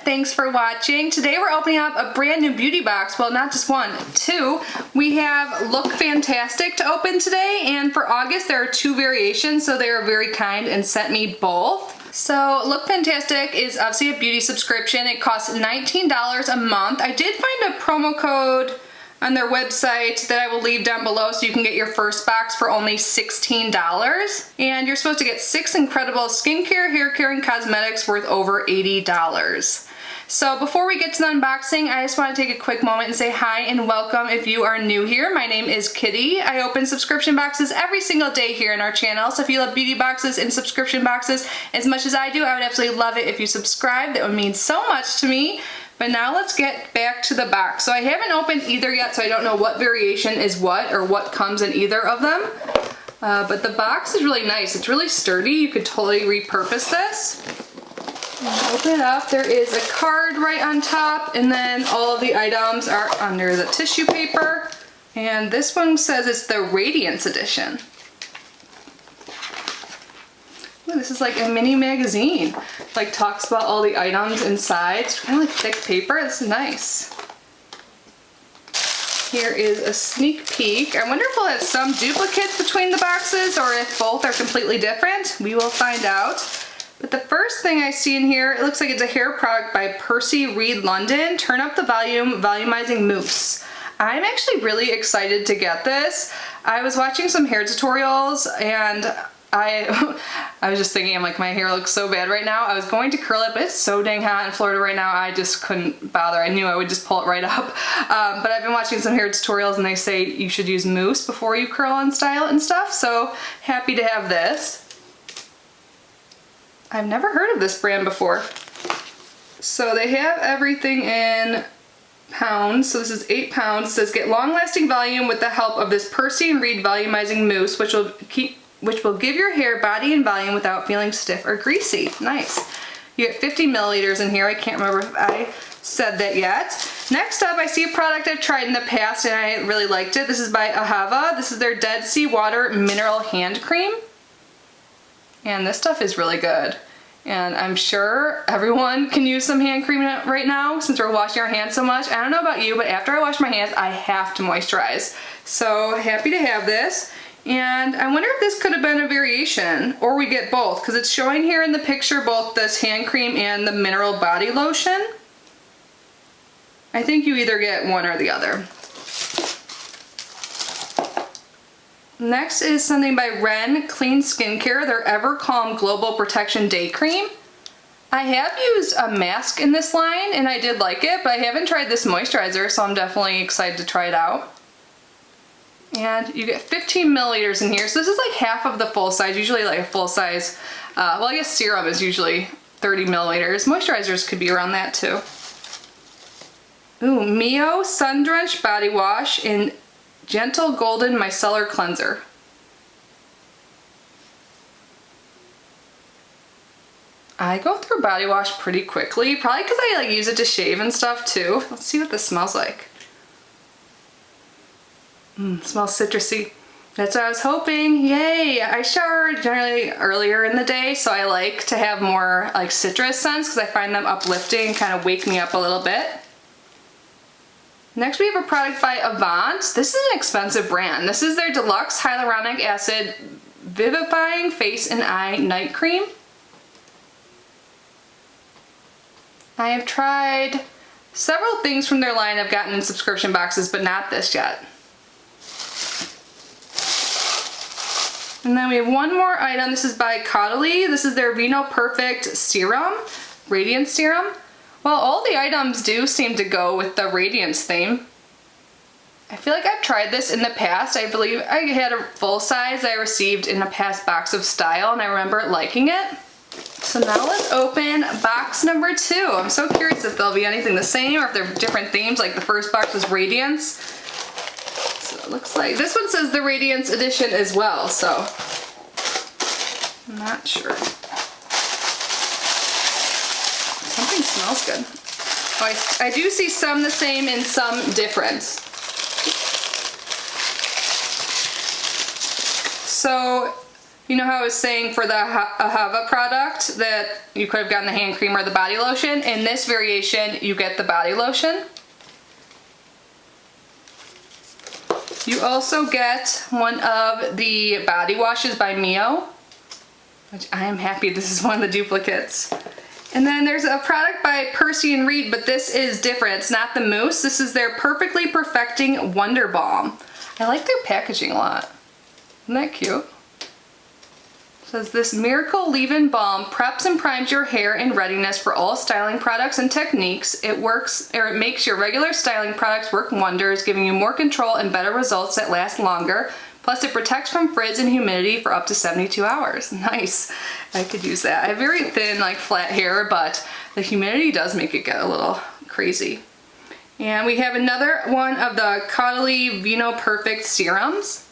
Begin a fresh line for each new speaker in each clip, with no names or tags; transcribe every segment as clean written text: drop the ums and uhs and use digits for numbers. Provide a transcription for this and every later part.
Thanks for watching. Today we're opening up a brand new beauty box. Well, not just one, two. We have Look Fantastic to open today, and for August there are two variations, so they are very kind and sent me both. So Look Fantastic is obviously a beauty subscription. It costs $19 a month. I did find a promo code on their website that I will leave down below so you can get your first box for only $16. And you're supposed to get 6 incredible skincare, hair care, and cosmetics worth over $80. So before we get to the unboxing, I just want to take a quick moment and say hi and welcome if you are new here. My name is Kitty. I open subscription boxes every single day here in our channel. So if you love beauty boxes and subscription boxes as much as I do, I would absolutely love it if you subscribe. That would mean so much to me. But now let's get back to the box. So I haven't opened either yet, so I don't know what variation is what or what comes in either of them. But the box is really nice. It's really sturdy. You could totally repurpose this. And open it up. There is a card right on top, and then all of the items are under the tissue paper. And this one says it's the Radiance edition. Ooh, this is like a mini magazine. Like talks about all the items inside. It's kind of like thick paper. This is nice. Here is a sneak peek. I wonder if we'll have some duplicates between the boxes or if both are completely different. We will find out. But the first thing I see in here, it looks like it's a hair product by Percy Reed London. Turn Up the Volume Volumizing Mousse. I'm actually really excited to get this. I was watching some hair tutorials and I was just thinking, I'm like, my hair looks so bad right now. I was going to curl it, but it's so dang hot in Florida right now, I just couldn't bother. I knew I would just pull it right up. But I've been watching some hair tutorials and they say you should use mousse before you curl and style it and stuff. So happy to have this. I've never heard of this brand before. So they have everything in pounds. So this is 8 pounds. It says get long-lasting volume with the help of this Percy and Reed volumizing mousse, which will give your hair body and volume without feeling stiff or greasy. Nice. You get 50 milliliters in here. I can't remember if I said that yet. Next up, I see a product I've tried in the past and I really liked it. This is by Ahava. This is their Dead Sea Water Mineral Hand Cream. And this stuff is really good. And I'm sure everyone can use some hand cream right now since we're washing our hands so much. I don't know about you, but after I wash my hands, I have to moisturize. So happy to have this. And I wonder if this could have been a variation, or we get both, because it's showing here in the picture both this hand cream and the mineral body lotion. I think you either get one or the other. Next is something by Ren Clean Skincare, their Ever Calm Global Protection Day Cream. I have used a mask in this line and I did like it, but I haven't tried this moisturizer, so I'm definitely excited to try it out. And you get 15 milliliters in here. So this is like half of the full size, usually like a full size, well, I guess serum is usually 30 milliliters. Moisturizers could be around that too. Ooh, Mio Sun Drenched Body Wash in Gentle Golden Micellar Cleanser. I go through body wash pretty quickly, probably because I like use it to shave and stuff too. Let's see what this smells like. Smells citrusy. That's what I was hoping. Yay! I shower generally earlier in the day, so I like to have more like citrus scents because I find them uplifting and kind of wake me up a little bit. Next we have a product by Avant. This is an expensive brand. This is their Deluxe Hyaluronic Acid Vivifying Face and Eye Night Cream. I have tried several things from their line I've gotten in subscription boxes, but not this yet. And then we have one more item. This is by Caudalie. This is their Vino Perfect Serum, Radiance Serum. Well, all the items do seem to go with the Radiance theme. I feel like I've tried this in the past. I believe I had a full size I received in a past box of Style, and I remember liking it. So now let's open box number 2. I'm so curious if there'll be anything the same or if they're different themes, like the first box was Radiance. So it looks like this one says the Radiance edition as well, so I'm not sure. Something smells good. Oh, I do see some the same and some different. So You know how I was saying for the Ahava product that you could have gotten the hand cream or the body lotion? In this variation, you get the body lotion. You also get one of the body washes by Mio, which I am happy this is one of the duplicates. And then there's a product by Percy & Reed, but this is different. It's not the mousse. This is their Perfectly Perfecting Wonder Balm. I like their packaging a lot. Isn't that cute? It says this miracle leave-in balm preps and primes your hair in readiness for all styling products and techniques. It makes your regular styling products work wonders, giving you more control and better results that last longer. Plus it protects from frizz and humidity for up to 72 hours. Nice. I could use that. I have very thin, like flat hair, but the humidity does make it get a little crazy. And we have another one of the Caudalie Vino Perfect serums.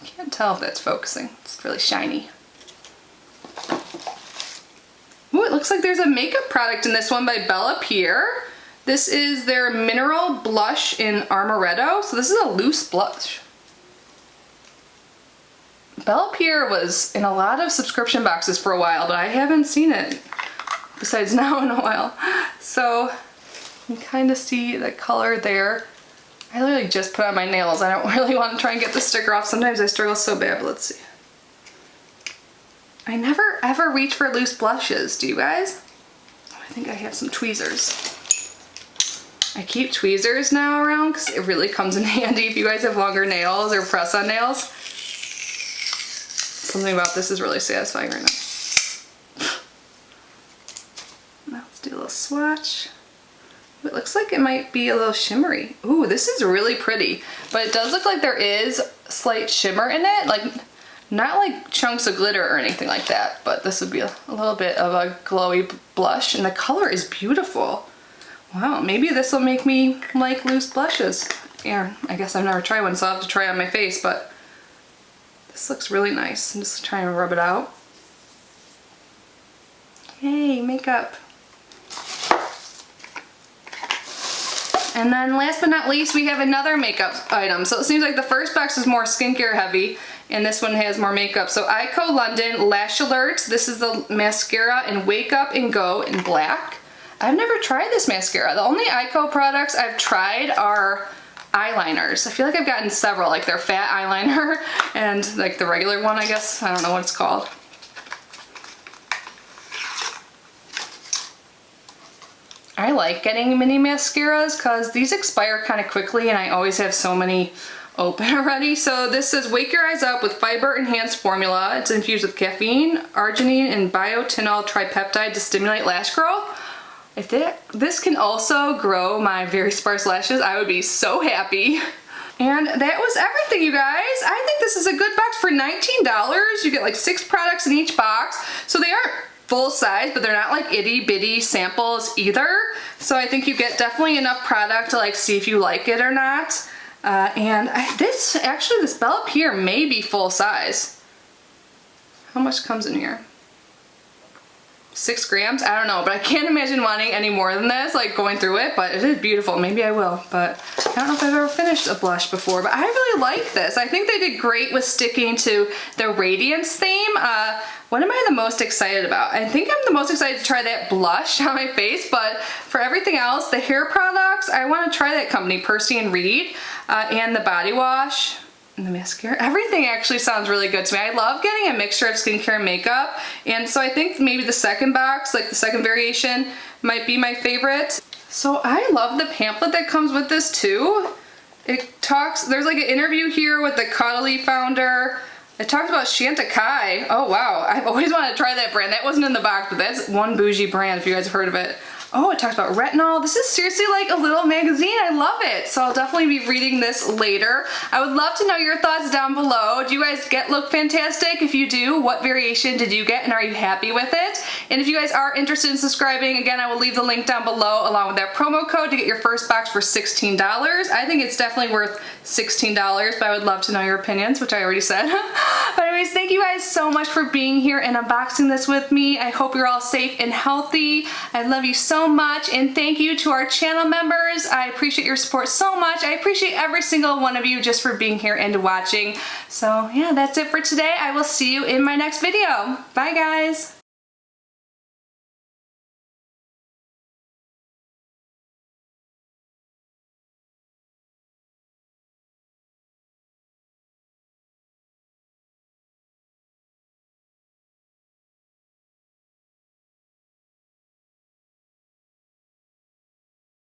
I can't tell if that's focusing. It's really shiny. Ooh, it looks like there's a makeup product in this one by Bella Pierre. This is their Mineral Blush in Amaretto. So this is a loose blush. Bella Pierre was in a lot of subscription boxes for a while, but I haven't seen it besides now in a while. So you can kind of see the color there. I literally just put on my nails. I don't really want to try and get the sticker off. Sometimes I struggle so bad, but let's see. I never ever reach for loose blushes. Do you guys? I think I have some tweezers. I keep tweezers now around because it really comes in handy if you guys have longer nails or press-on nails. Something about this is really satisfying right now. Now let's do a little swatch. It looks like it might be a little shimmery. Ooh, this is really pretty, but it does look like there is slight shimmer in it, like not like chunks of glitter or anything like that, but this would be a little bit of a glowy blush, and the color is beautiful. Wow, maybe this will make me like loose blushes. Yeah, I guess I've never tried one, so I'll have to try it on my face, but this looks really nice. I'm just trying to rub it out. Yay, makeup. And then last but not least, we have another makeup item. So it seems like the first box is more skincare heavy, and this one has more makeup. So Ico London Lash Alert. This is the mascara in Wake Up and Go in black. I've never tried this mascara. The only Ico products I've tried are eyeliners. I feel like I've gotten several, like their fat eyeliner and like the regular one, I guess. I don't know what it's called. I like getting mini mascaras because these expire kind of quickly and I always have so many open already. So this says wake your eyes up with fiber enhanced formula. It's infused with caffeine, arginine, and biotinol tripeptide to stimulate lash growth. If this can also grow my very sparse lashes, I would be so happy. And that was everything, you guys. I think this is a good box for $19. You get like 6 products in each box. So they aren't full size, but they're not like itty bitty samples either. So I think you get definitely enough product to like see if you like it or not. This Bella Pierre may be full size. How much comes in here? 6 grams? I don't know, but I can't imagine wanting any more than this, like going through it, but it is beautiful. Maybe I will, but I don't know if I've ever finished a blush before, but I really like this. I think they did great with sticking to the Radiance theme. What am I the most excited about? I think I'm the most excited to try that blush on my face, but for everything else, the hair products, I want to try that company, Percy & Reed, and the body wash. And the mascara, everything actually sounds really good to me. I love getting a mixture of skincare and makeup, and so I think maybe the second box, like the second variation, might be my favorite. So I love the pamphlet that comes with this too. It talks, there's like an interview here with the Caudalie founder. It talks about Chantecaille. Oh wow, I've always wanted to try that brand. That wasn't in the box, but that's one bougie brand if you guys have heard of it. Oh, it talks about retinol. This is seriously like a little magazine. I love it. So I'll definitely be reading this later. I would love to know your thoughts down below. Do you guys get Look Fantastic? If you do, what variation did you get and are you happy with it? And if you guys are interested in subscribing, again, I will leave the link down below along with that promo code to get your first box for $16. I think it's definitely worth $16, but I would love to know your opinions, which I already said. But anyways, thank you guys so much for being here and unboxing this with me. I hope you're all safe and healthy. I love you so much, and thank you to our channel members. I appreciate your support so much. I appreciate every single one of you just for being here and watching. So yeah, that's it for today. I will see you in my next video. Bye guys.